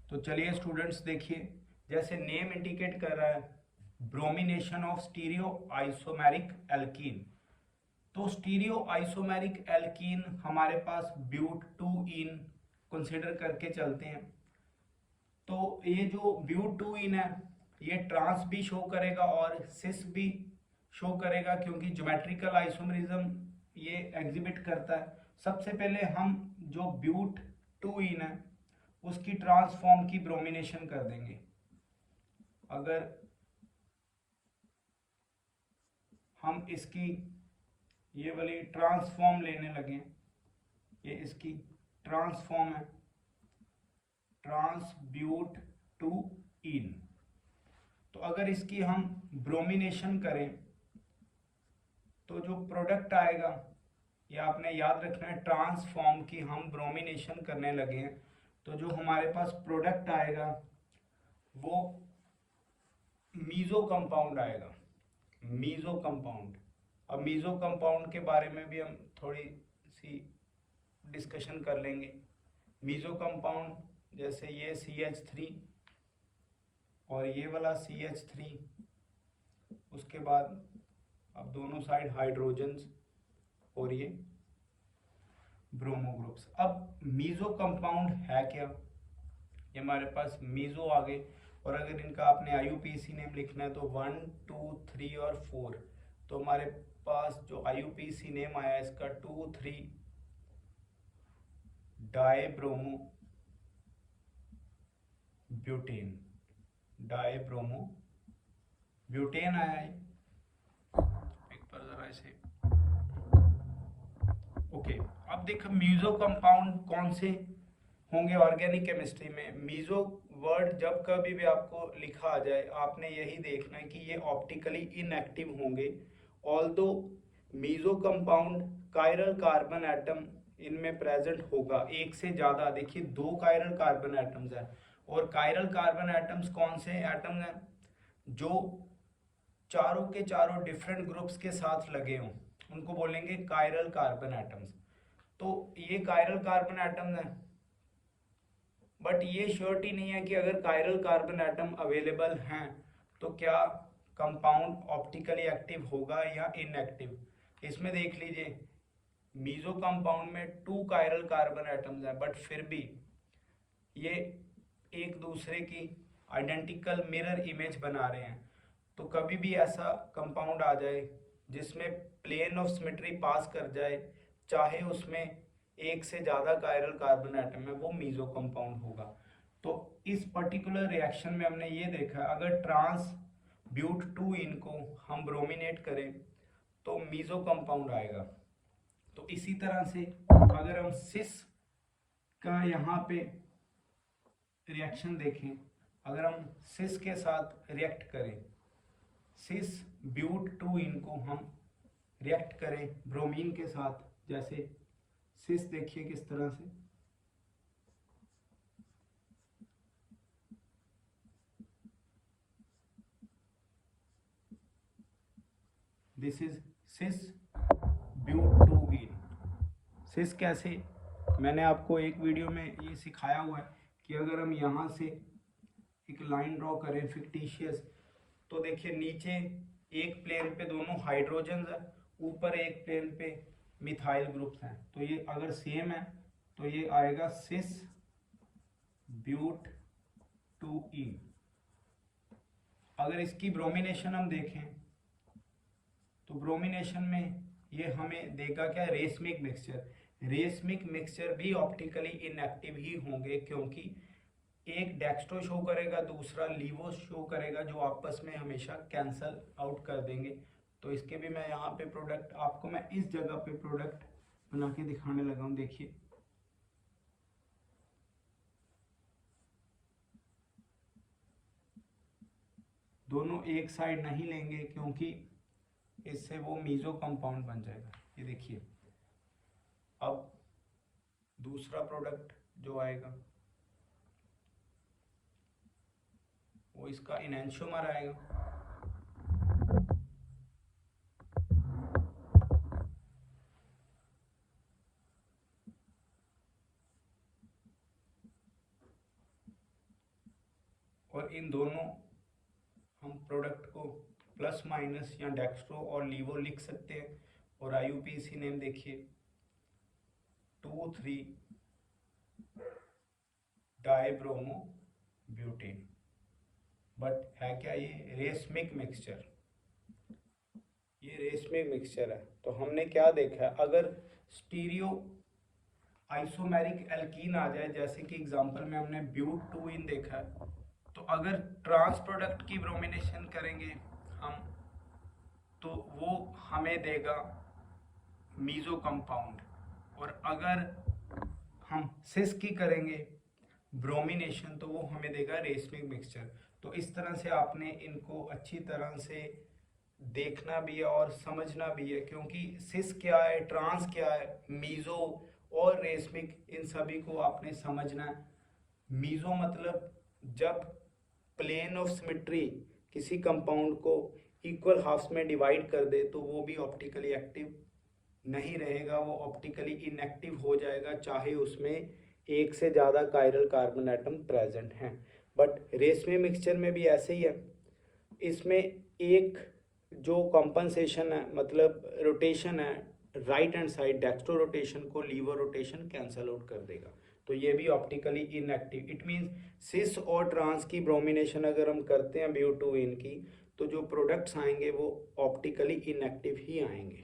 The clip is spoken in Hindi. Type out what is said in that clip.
तो चलिए स्टूडेंट्स देखिए, जैसे नेम इंडिकेट कर रहा है bromination of stereo isomeric alkene. तो स्टीरियो आइसोमेरिक एल्कीन हमारे पास ब्यूट 2 इन कंसिडर करके चलते हैं। तो ये जो ब्यूट 2 इन है ये ट्रांस भी शो करेगा और सिस भी शो करेगा, क्योंकि ज्योमेट्रिकल आइसोमरिज्म ये एग्जिबिट करता है। सबसे पहले हम जो ब्यूट 2 इन है उसकी ट्रांसफॉर्म की ब्रोमिनेशन कर देंगे। अगर हम इसकी ये वाली ट्रांसफॉर्म लेने लगे, ये इसकी ट्रांसफॉर्म है, ट्रांसब्यूट 2 इन। तो अगर इसकी हम ब्रोमिनेशन करें तो जो प्रोडक्ट आएगा, ये आपने याद रखना है, ट्रांसफॉर्म की हम ब्रोमिनेशन करने लगे हैं तो जो हमारे पास प्रोडक्ट आएगा वो मीजो कंपाउंड आएगा, मीजो कंपाउंड। अब मीजो कंपाउंड के बारे में भी हम थोड़ी सी डिस्कशन कर लेंगे। मीजो कंपाउंड जैसे ये CH3 और ये वाला CH3, उसके बाद अब दोनों साइड हाइड्रोजन्स और ये ब्रोमो ग्रुप्स। अब मीजो कंपाउंड है क्या, ये हमारे पास मीजो आ गए। और अगर इनका आपने IUPAC नेम लिखना है तो 1, 2, 3 और 4। तो हमारे पास जो IUPAC नेम आया इसका 2, 3 डाईब्रोमो ब्यूटेन, डाईब्रोमो ब्यूटेन आया है। एक बार जरा इसे ओके। अब देखो मीजो कंपाउंड कौन से होंगे ऑर्गेनिक केमिस्ट्री में। मीजो वर्ड जब कभी भी आपको लिखा आ जाए आपने यही देखना है कि ये ऑप्टिकली इनएक्टिव होंगे। Although meso compound chiral carbon atom इनमें प्रेजेंट होगा, एक से ज्यादा। देखिए 2 कायरल कार्बन एटम्स हैं, और कायरल कार्बन एटम्स कौन से एटम्स हैं, जो चारों के चारों डिफरेंट ग्रुप्स के साथ लगे हों उनको बोलेंगे कायरल कार्बन एटम्स। तो ये कायरल कार्बन एटम्स हैं, बट ये श्योरिटी नहीं है कि अगर कायरल कार्बन एटम अवेलेबल हैं तो क्या कंपाउंड ऑप्टिकली एक्टिव होगा या इनएक्टिव। इसमें देख लीजिए मीजो कंपाउंड में 2 कायरल कार्बन एटम्स हैं, बट फिर भी ये एक दूसरे की आइडेंटिकल मिरर इमेज बना रहे हैं। तो कभी भी ऐसा कंपाउंड आ जाए जिसमें प्लेन ऑफ सिमेट्री पास कर जाए, चाहे उसमें एक से ज़्यादा कायरल कार्बन एटम है, वो मीजो कंपाउंड होगा। तो इस पर्टिकुलर रिएक्शन में हमने ये देखा, अगर ट्रांस ब्यूट 2 इन को हम ब्रोमिनेट करें तो मीजो कंपाउंड आएगा। तो इसी तरह से अगर हम सिस का यहाँ पे रिएक्शन देखें, अगर हम सिस के साथ रिएक्ट करें, सिस ब्यूट 2 इन को हम रिएक्ट करें ब्रोमीन के साथ, जैसे सिस देखिए किस तरह से, दिस इज सिस ब्यूट 2 इन। सिस कैसे, मैंने आपको एक वीडियो में ये सिखाया हुआ है कि अगर हम यहाँ से एक लाइन ड्रॉ करें फिक्टिशियस, तो देखिए नीचे एक प्लेन पे दोनों हाइड्रोजन है, ऊपर एक प्लेन पे मिथाइल ग्रुप्स हैं। तो ये अगर सेम है तो ये आएगा सिस ब्यूट 2 इन। अगर इसकी ब्रोमिनेशन हम देखें तो ब्रोमिनेशन में ये हमें देगा क्या, रेसमिक मिक्सचर। रेसमिक मिक्सचर भी ऑप्टिकली इनएक्टिव ही होंगे, क्योंकि एक डेक्स्ट्रो शो करेगा, दूसरा लीवो शो करेगा, जो आपस में हमेशा कैंसल आउट कर देंगे। तो इसके भी मैं यहाँ पे प्रोडक्ट आपको मैं इस जगह पे प्रोडक्ट बना के दिखाने लगा हूँ। देखिए दोनों एक साइड नहीं लेंगे क्योंकि इससे वो मीजो कंपाउंड बन जाएगा। ये देखिए अब दूसरा प्रोडक्ट जो आएगा वो इसका इनैंशियोमर आएगा। और इन दोनों हम प्रोडक्ट को प्लस माइनस या डेक्स्ट्रो और लीवो लिख सकते हैं। और IUPAC नेम देखिए 2,3 डाइब्रोमो ब्यूटेन। बट है क्या ये? Racemic mixture. ये रेशमिक मिक्सचर है। तो हमने क्या देखा है, अगर स्टीरियो आइसोमेरिक एल्कीन आ जाए, जैसे कि एग्जांपल में हमने ब्यूट 2 इन देखा है, तो अगर ट्रांस प्रोडक्ट की ब्रोमिनेशन करेंगे हम, तो वो हमें देगा मीजो कंपाउंड। और अगर हम सिस की करेंगे ब्रोमिनेशन, तो वो हमें देगा रेशमिक मिक्सचर। तो इस तरह से आपने इनको अच्छी तरह से देखना भी है और समझना भी है, क्योंकि सिस क्या है, ट्रांस क्या है, मीजो और रेशमिक, इन सभी को आपने समझना है। मीजो मतलब जब प्लेन ऑफ सिमेट्री किसी कंपाउंड को इक्वल हाफ्स में डिवाइड कर दे, तो वो भी ऑप्टिकली एक्टिव नहीं रहेगा, वो ऑप्टिकली इनएक्टिव हो जाएगा, चाहे उसमें एक से ज़्यादा कायरल कार्बन एटम प्रेजेंट हैं। बट रेशमिक मिक्सचर में भी ऐसे ही है। इसमें एक जो कंपनसेशन है, मतलब रोटेशन है, right hand side dextro rotation को लीवर रोटेशन कैंसल आउट कर देगा, तो ये भी ऑप्टिकली इनएक्टिव। इट मीन्स सिस और ट्रांस की ब्रोमिनेशन अगर हम करते हैं ब्यूट 2 इन की, तो जो प्रोडक्ट्स आएंगे वो ऑप्टिकली इनएक्टिव ही आएंगे।